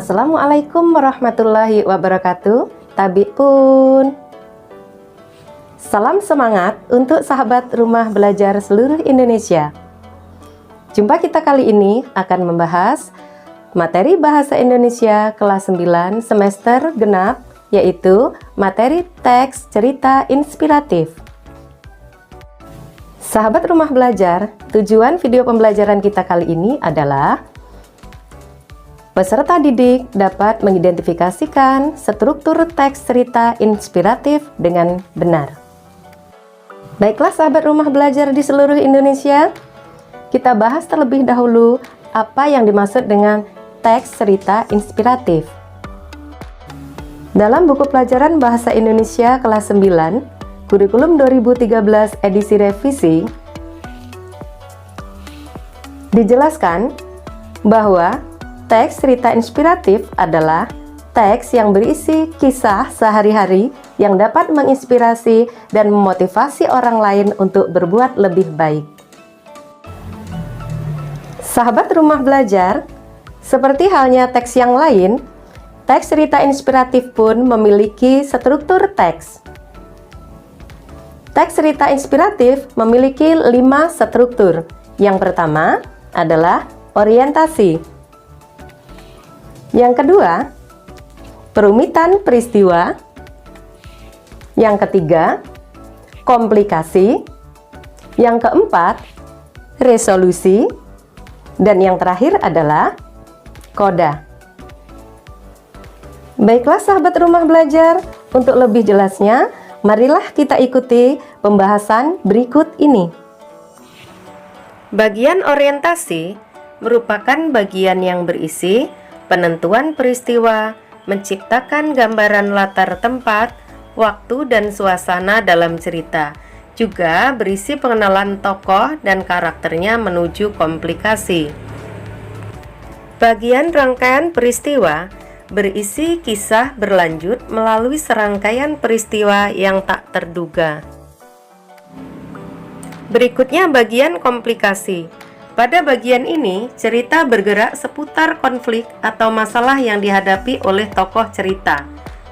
Assalamualaikum warahmatullahi wabarakatuh. Tabik pun. Salam semangat untuk sahabat rumah belajar seluruh Indonesia. Jumpa kita kali ini akan membahas materi Bahasa Indonesia kelas 9 semester genap, yaitu materi teks cerita inspiratif. Sahabat rumah belajar, tujuan video pembelajaran kita kali ini adalah peserta didik dapat mengidentifikasikan struktur teks cerita inspiratif dengan benar. Baiklah sahabat rumah belajar di seluruh Indonesia, kita bahas terlebih dahulu apa yang dimaksud dengan teks cerita inspiratif. Dalam buku pelajaran Bahasa Indonesia kelas 9, kurikulum 2013 edisi revisi, dijelaskan bahwa teks cerita inspiratif adalah teks yang berisi kisah sehari-hari yang dapat menginspirasi dan memotivasi orang lain untuk berbuat lebih baik. Sahabat rumah belajar, seperti halnya teks yang lain, teks cerita inspiratif pun memiliki struktur teks. Teks cerita inspiratif memiliki 5 struktur. Yang pertama adalah orientasi. Yang kedua, perumitan peristiwa. Yang ketiga, komplikasi. Yang keempat, resolusi. Dan yang terakhir adalah koda. Baiklah sahabat rumah belajar, untuk lebih jelasnya, marilah kita ikuti pembahasan berikut ini. Bagian orientasi merupakan bagian yang berisi penentuan peristiwa, menciptakan gambaran latar tempat, waktu dan suasana dalam cerita. Juga berisi pengenalan tokoh dan karakternya menuju komplikasi. Bagian rangkaian peristiwa berisi kisah berlanjut melalui serangkaian peristiwa yang tak terduga. Berikutnya bagian komplikasi. Pada bagian ini, cerita bergerak seputar konflik atau masalah yang dihadapi oleh tokoh cerita.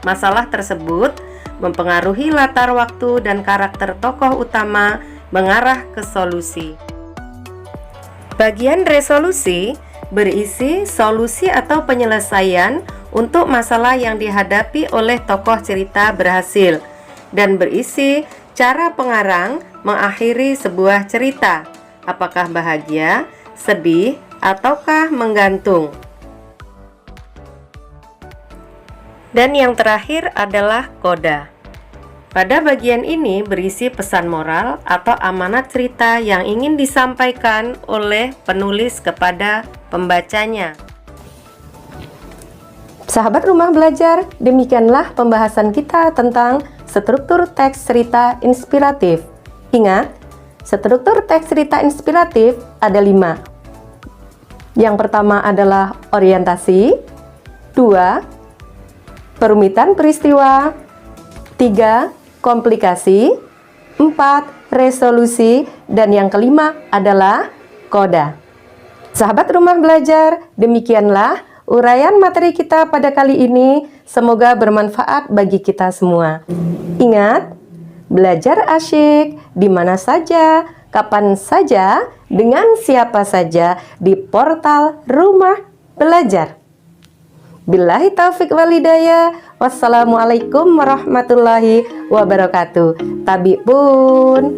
Masalah tersebut mempengaruhi latar waktu dan karakter tokoh utama mengarah ke solusi. Bagian resolusi berisi solusi atau penyelesaian untuk masalah yang dihadapi oleh tokoh cerita berhasil dan berisi cara pengarang mengakhiri sebuah cerita. Apakah bahagia, sedih, ataukah menggantung? Dan yang terakhir adalah koda. Pada bagian ini berisi pesan moral atau amanat cerita yang ingin disampaikan oleh penulis kepada pembacanya. Sahabat rumah belajar, demikianlah pembahasan kita tentang struktur teks cerita inspiratif. Ingat, struktur teks cerita inspiratif ada 5. Yang pertama adalah orientasi, 2, perumitan peristiwa, 3, komplikasi, 4, resolusi, dan yang kelima adalah koda. Sahabat rumah belajar, demikianlah uraian materi kita pada kali ini. Semoga bermanfaat bagi kita semua. Ingat, belajar asyik di mana saja, kapan saja, dengan siapa saja di portal Rumah Belajar. Billahi taufiq wal hidayah. Wassalamualaikum warahmatullahi wabarakatuh. Tabik pun.